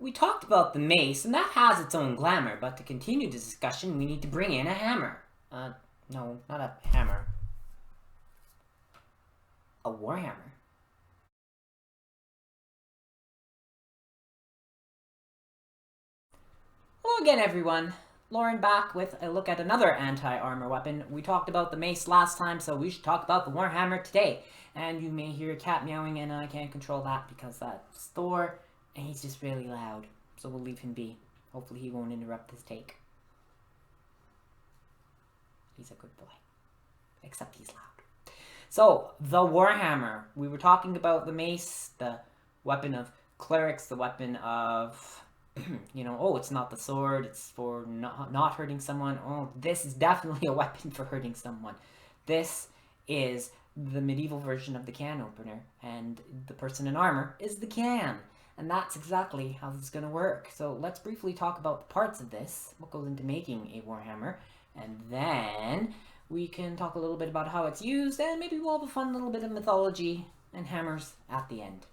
we talked about the mace, and that has its own glamour, but to continue the discussion, we need to bring in a hammer. No, not a hammer. A warhammer. Hello again, everyone. Lauren back with a look at another anti-armor weapon. We talked about the mace last time, so we should talk about the warhammer today. And you may hear a cat meowing, and I can't control that because that's Thor, and he's just really loud. So we'll leave him be. Hopefully he won't interrupt this take. He's a good boy. Except he's loud. So, the warhammer. We were talking about the mace, the weapon of clerics, the weapon of... oh, it's not the sword, it's for not hurting someone. Oh, this is definitely a weapon for hurting someone. This is the medieval version of the can opener, and the person in armor is the can. And that's exactly how this is going to work. So let's briefly talk about the parts of this, what goes into making a warhammer, and then we can talk a little bit about how it's used, and maybe we'll have a fun little bit of mythology and hammers at the end.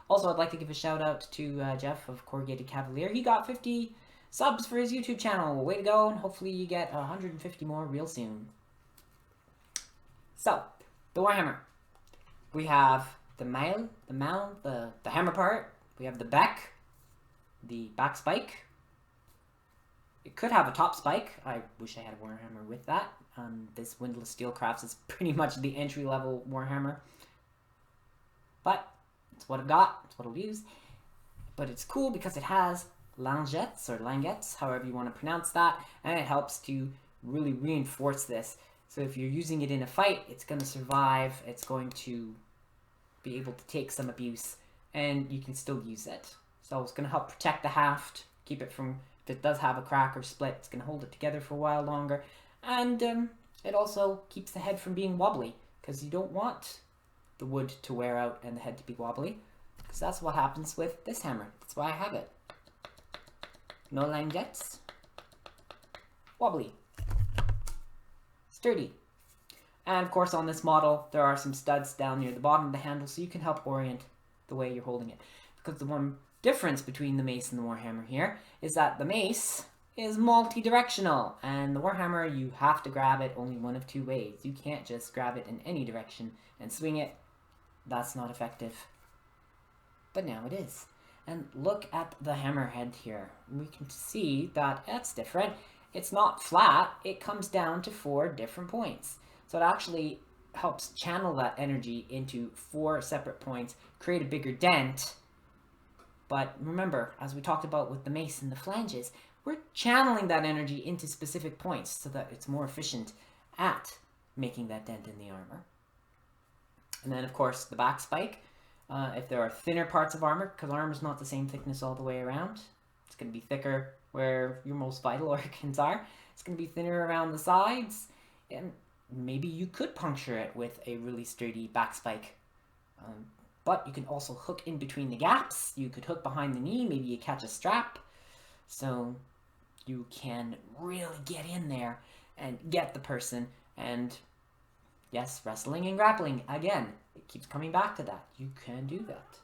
Also, I'd like to give a shout out to Jeff of Corrugated Cavalier. He got 50 subs for his YouTube channel. Way to go, and hopefully you get 150 more real soon. So, the warhammer. We have the mail, the hammer part. We have the back spike. It could have a top spike. I wish I had a warhammer with that. This Windless Steel Crafts is pretty much the entry-level warhammer. But it's what I've got, it's what I'll use. But it's cool because it has langettes, or langettes, however you want to pronounce that, and it helps to really reinforce this. So if you're using it in a fight, it's going to survive, it's going to be able to take some abuse, and you can still use it. So it's going to help protect the haft, keep it from, if it does have a crack or split, it's going to hold it together for a while longer. And it also keeps the head from being wobbly, because you don't want the wood to wear out and the head to be wobbly, because that's what happens with this hammer. That's why I have it. No langettes. Wobbly. Sturdy. And of course on this model there are some studs down near the bottom of the handle so you can help orient the way you're holding it. Because the one difference between the mace and the warhammer here is that the mace is multi-directional, and the warhammer, you have to grab it only one of two ways. You can't just grab it in any direction and swing it. That's not effective. But now it is. And look at the hammerhead here. We can see that it's different. It's not flat, it comes down to 4 different points. So it actually helps channel that energy into 4 separate points, create a bigger dent. But remember, as we talked about with the mace and the flanges, we're channeling that energy into specific points so that it's more efficient at making that dent in the armor. And then, of course, the back spike. If there are thinner parts of armor, because armor is not the same thickness all the way around, it's going to be thicker where your most vital organs are. It's going to be thinner around the sides, and maybe you could puncture it with a really sturdy back spike. But you can also hook in between the gaps. You could hook behind the knee, maybe you catch a strap. So you can really get in there and get the person. And yes, wrestling and grappling, again, it keeps coming back to that. You can do that.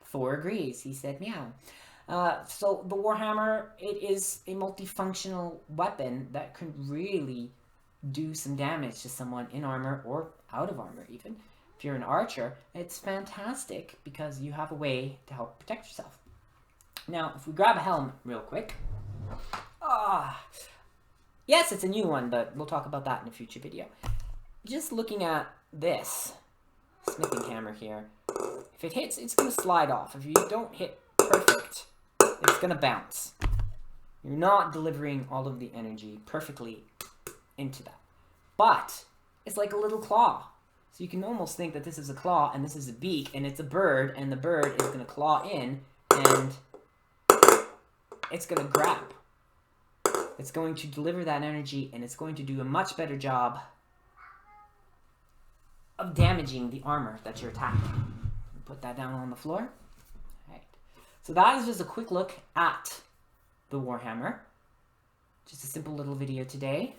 Thor agrees. He said meow. So the warhammer, it is a multifunctional weapon that can really do some damage to someone in armor or out of armor even. If you're an archer, it's fantastic because you have a way to help protect yourself. Now, if we grab a helm real quick. Yes, it's a new one, but we'll talk about that in a future video. Just looking at this smithing hammer here, if it hits, it's going to slide off. If you don't hit perfect, it's going to bounce. You're not delivering all of the energy perfectly into that. But it's like a little claw. So you can almost think that this is a claw and this is a beak and it's a bird, and the bird is going to claw in and it's going to grab. It's going to deliver that energy, and it's going to do a much better job of damaging the armor that you're attacking. Put that down on the floor. All right. So that is just a quick look at the warhammer. Just a simple little video today.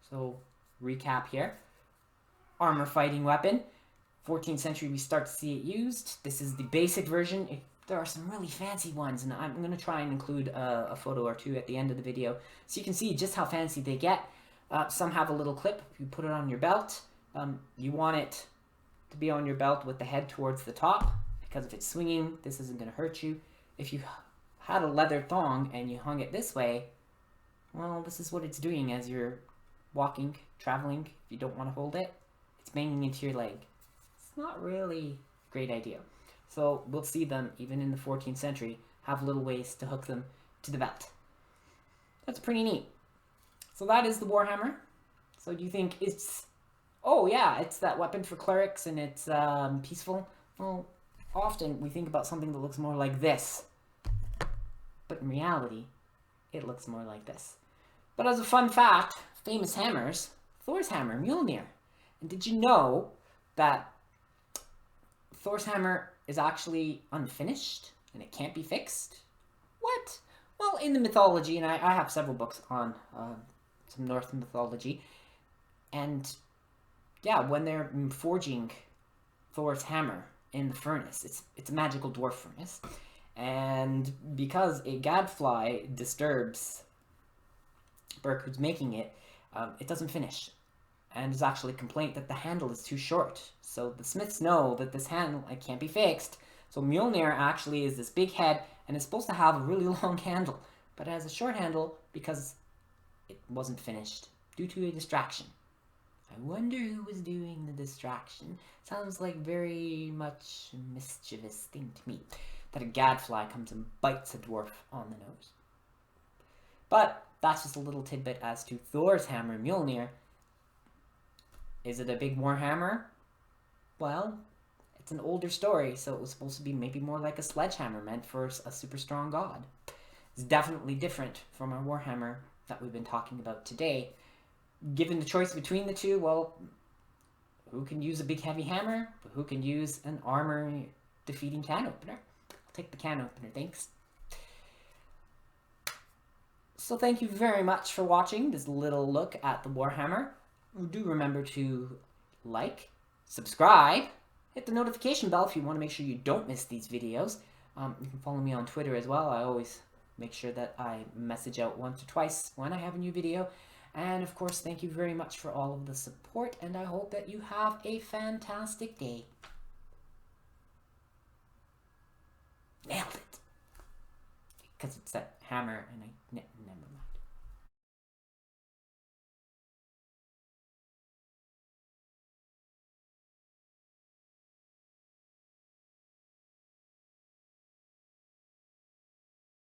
So recap here. Armor fighting weapon. 14th century we start to see it used. This is the basic version. It there are some really fancy ones, and I'm going to try and include a photo or two at the end of the video so you can see just how fancy they get. Some have a little clip. You put it on your belt. You want it to be on your belt with the head towards the top, because if it's swinging, this isn't going to hurt you. If you had a leather thong and you hung it this way, well, this is what it's doing as you're walking, traveling. If you don't want to hold it, it's banging into your leg. It's not really a great idea. So we'll see them, even in the 14th century, have little ways to hook them to the belt. That's pretty neat. So that is the Warhammer. So do you think it's... Oh yeah, it's that weapon for clerics and it's peaceful? Well, often we think about something that looks more like this. But in reality, it looks more like this. But as a fun fact, famous hammers, Thor's hammer, Mjolnir. And did you know that Thor's hammer is actually unfinished and it can't be fixed? What? Well, in the mythology, and I have several books on some Norse mythology, and yeah, when they're forging Thor's hammer in the furnace, it's a magical dwarf furnace, and because a gadfly disturbs Burke, who's making it, it doesn't finish. And there's actually a complaint that the handle is too short. So the smiths know that this handle can't be fixed. So Mjolnir actually is this big head, and it's supposed to have a really long handle. But it has a short handle because it wasn't finished due to a distraction. I wonder who was doing the distraction. Sounds like very much a mischievous thing to me. That a gadfly comes and bites a dwarf on the nose. But that's just a little tidbit as to Thor's hammer, Mjolnir. Is it a big warhammer? Well, it's an older story, so it was supposed to be maybe more like a sledgehammer meant for a super strong god. It's definitely different from our warhammer that we've been talking about today. Given the choice between the two, well, who can use a big heavy hammer, but who can use an armor-defeating can opener? I'll take the can opener, thanks. So thank you very much for watching this little look at the Warhammer. Do remember to like, subscribe, hit the notification bell if you want to make sure you don't miss these videos. You can follow me on Twitter as well. I always make sure that I message out once or twice when I have a new video. And of course, thank you very much for all of the support, and I hope that you have a fantastic day. Nailed it! Because it's that hammer, and never mind.